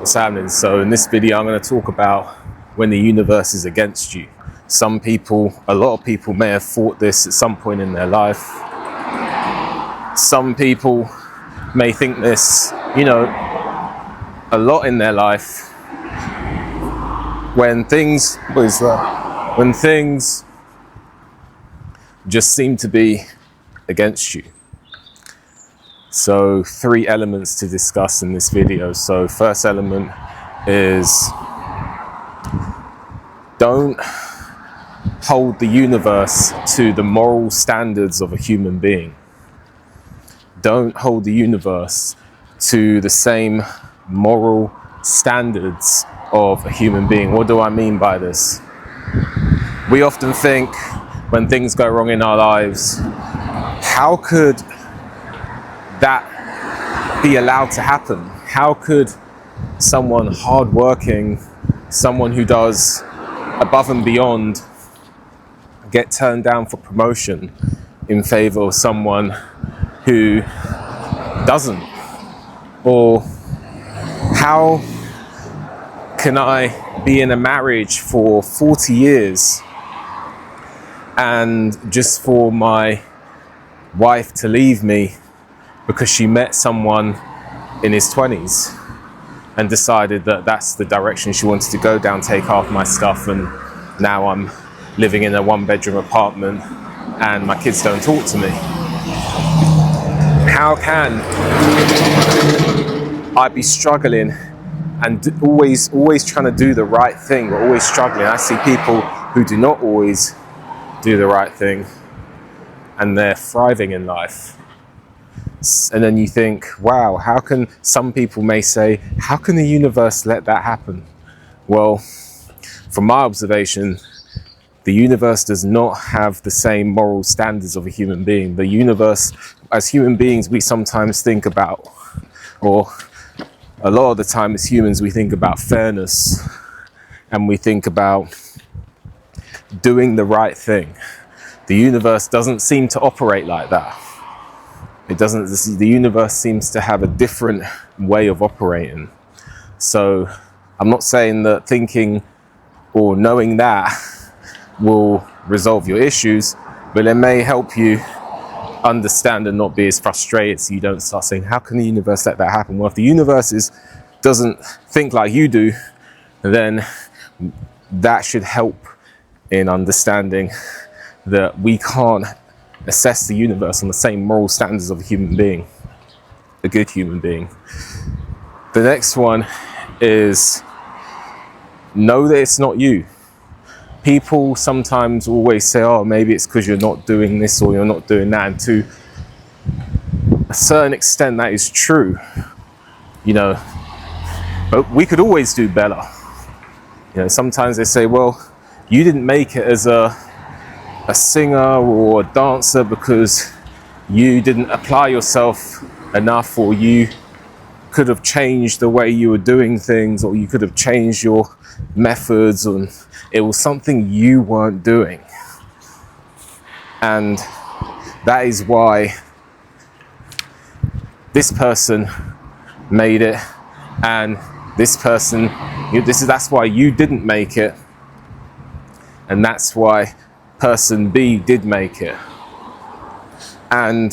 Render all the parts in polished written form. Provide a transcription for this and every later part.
what's happening. So in this video I'm going to talk about when the universe is against you. Some people, a lot of people may have thought this at some point in their life. Some people may think this, you know, a lot in their life. When things, when things just seem to be against you. So 3 elements to discuss in this video. So first element is don't hold the universe to the moral standards of a human being. Don't hold the universe to the same moral standards of a human being. What do I mean by this? We often think when things go wrong in our lives, how could that be allowed to happen? How could someone hardworking, someone who does above and beyond, get turned down for promotion in favor of someone who doesn't? Or how can I be in a marriage for 40 years and just for my wife to leave me because she met someone in his 20s and decided that that's the direction she wanted to go down, take half my stuff, and now I'm living in a 1-bedroom apartment and my kids don't talk to me? How can I be struggling and always trying to do the right thing, but always struggling? I see people who do not always do the right thing and they're thriving in life. And then you think, wow, how can, some people may say, how can the universe let that happen? Well, from my observation, the universe does not have the same moral standards of a human being. The universe, as human beings, we sometimes think about, or a lot of the time as humans, we think about fairness and we think about doing the right thing. The universe doesn't seem to operate like that. It doesn't. The universe seems to have a different way of operating. So I'm not saying that thinking or knowing that will resolve your issues, but it may help you understand and not be as frustrated, so you don't start saying, how can the universe let that happen? Well, if the universe doesn't think like you do, then that should help in understanding that we can't assess the universe on the same moral standards of a human being, a good human being. The next one is know that it's not you. People sometimes always say, oh, maybe it's because you're not doing this or you're not doing that. And to a certain extent, that is true, you know, but we could always do better. You know, sometimes they say, well, you didn't make it as a singer or a dancer because you didn't apply yourself enough, or you could have changed the way you were doing things, or you could have changed your methods, and it was something you weren't doing. And that is why this person made it, and this person, that's why you didn't make it, and that's why person B did make it. And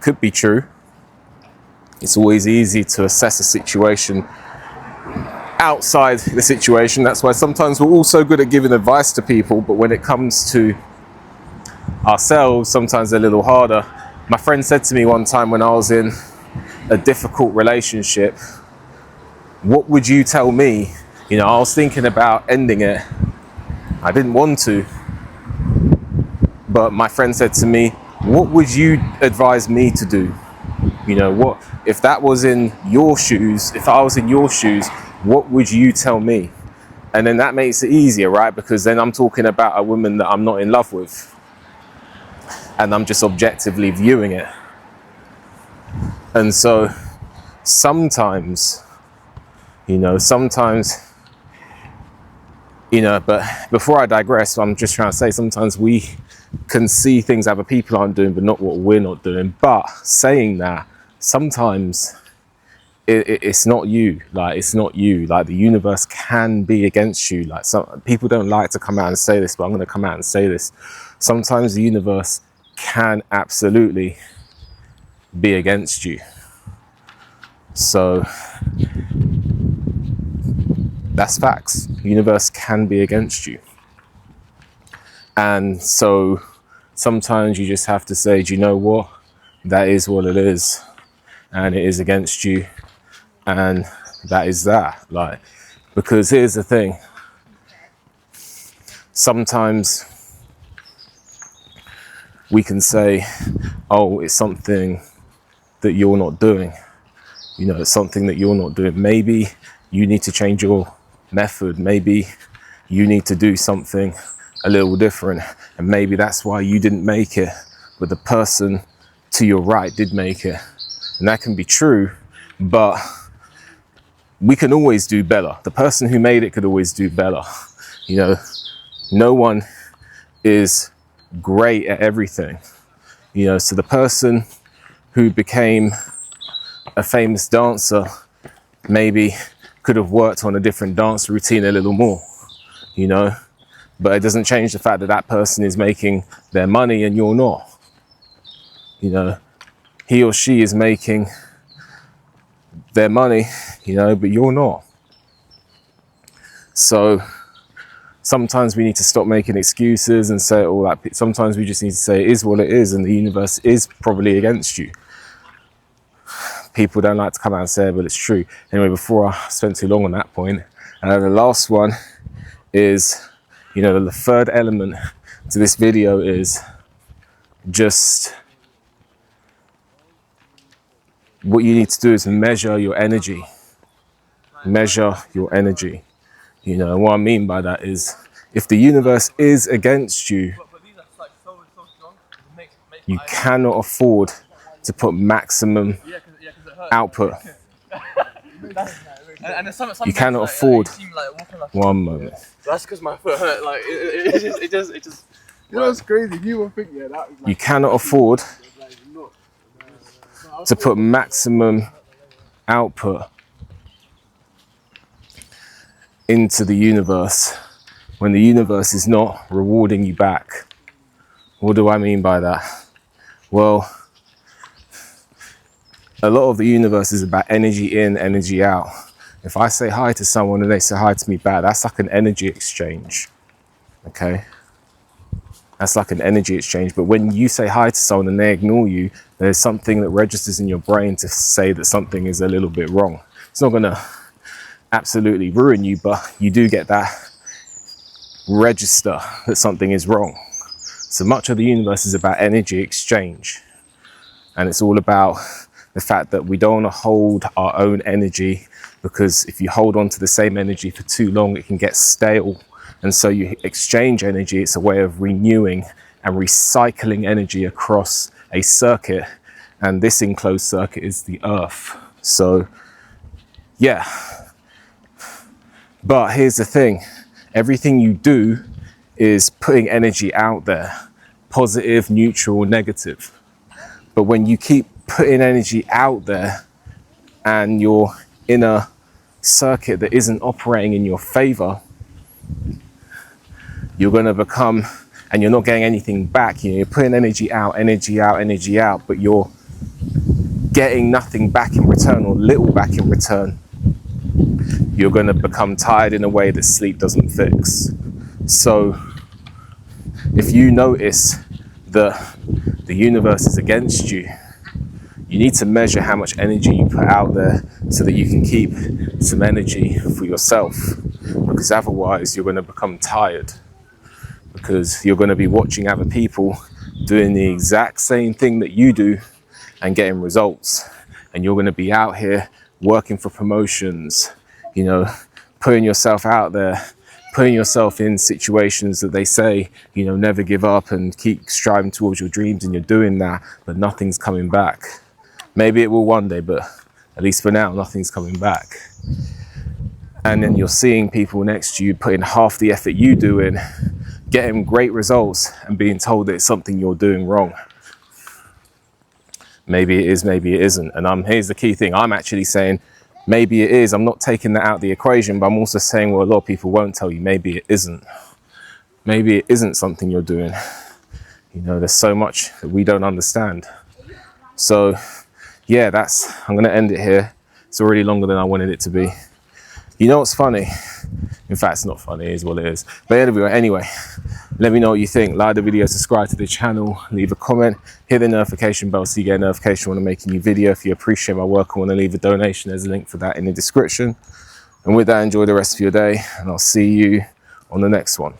could be true. It's always easy to assess a situation outside the situation. That's why sometimes we're all so good at giving advice to people, but when it comes to ourselves, sometimes they're a little harder. My friend said to me one time when I was in a difficult relationship, what would you tell me? You know, I was thinking about ending it. I didn't want to. But my friend said to me, what would you advise me to do? You know, what if that was in your shoes, if I was in your shoes, what would you tell me? And then that makes it easier, right? Because then I'm talking about a woman that I'm not in love with, and I'm just objectively viewing it. And so sometimes, but before I digress, I'm just trying to say sometimes we can see things other people aren't doing, but not what we're not doing. But saying that, sometimes it's not you. Like, it's not you. Like, the universe can be against you. Like, some people don't like to come out and say this, but I'm going to come out and say this. Sometimes the universe can absolutely be against you. So that's facts. The universe can be against you. And so sometimes you just have to say, do you know what? That is what it is. And it is against you. And that is that. Like, because here's the thing. Sometimes we can say, oh, it's something that you're not doing. You know, it's something that you're not doing. Maybe you need to change your method. Maybe you need to do something a little different. And maybe that's why you didn't make it, but the person to your right did make it. And that can be true, but we can always do better. The person who made it could always do better. You know, no one is great at everything. You know, so the person who became a famous dancer maybe could have worked on a different dance routine a little more, you know, but it doesn't change the fact that that person is making their money and you're not. You know, he or she is making their money, you know, but you're not. So sometimes we need to stop making excuses and say all that. Sometimes we just need to say it is what it is, and the universe is probably against you. People don't like to come out and say it, but it's true. Anyway, before I spend too long on that point, the last one is, you know, the third element to this video is just what you need to do is measure your energy. Measure your energy. You know, and what I mean by that is, if the universe is against you, you cannot afford to put maximum output. You cannot afford. One moment. That's because my foot hurt. Like it just. You know what's crazy? You will think that. Like, you cannot afford to put maximum output into the universe when the universe is not rewarding you back. What do I mean by that? Well, a lot of the universe is about energy in, energy out. If I say hi to someone and they say hi to me back, that's like an energy exchange. Okay? That's like an energy exchange. But when you say hi to someone and they ignore you, there's something that registers in your brain to say that something is a little bit wrong. It's not going to absolutely ruin you, but you do get that register that something is wrong. So much of the universe is about energy exchange. And it's all about the fact that we don't want to hold our own energy, because if you hold on to the same energy for too long, it can get stale. And so you exchange energy. It's a way of renewing and recycling energy across a circuit. And this enclosed circuit is the earth. So, yeah. But here's the thing. Everything you do is putting energy out there. Positive, neutral, negative. But when you keep putting energy out there and you're in a circuit that isn't operating in your favor, you're going to become, and you're not getting anything back. You know, you're putting energy out, energy out, energy out, but you're getting nothing back in return, or little back in return. You're going to become tired in a way that sleep doesn't fix. So if you notice that the universe is against you, you need to measure how much energy you put out there so that you can keep some energy for yourself, because otherwise you're going to become tired, because you're going to be watching other people doing the exact same thing that you do and getting results, and you're going to be out here working for promotions, you know, putting yourself out there, putting yourself in situations that they say, you know, never give up and keep striving towards your dreams, and you're doing that, but nothing's coming back. Maybe it will one day, but at least for now, nothing's coming back. And then you're seeing people next to you putting half the effort you do in, getting great results, and being told that it's something you're doing wrong. Maybe it is, maybe it isn't. And here's the key thing. I'm actually saying, maybe it is. I'm not taking that out of the equation, but I'm also saying, well, a lot of people won't tell you. Maybe it isn't. Maybe it isn't something you're doing. You know, there's so much that we don't understand. So yeah, I'm going to end it here. It's already longer than I wanted it to be. You know what's funny? In fact, it's not funny, it is what it is. But anyway, let me know what you think. Like the video, subscribe to the channel, leave a comment, hit the notification bell so you get a notification when I make a new video. If you appreciate my work and want to leave a donation, there's a link for that in the description. And with that, enjoy the rest of your day, and I'll see you on the next one.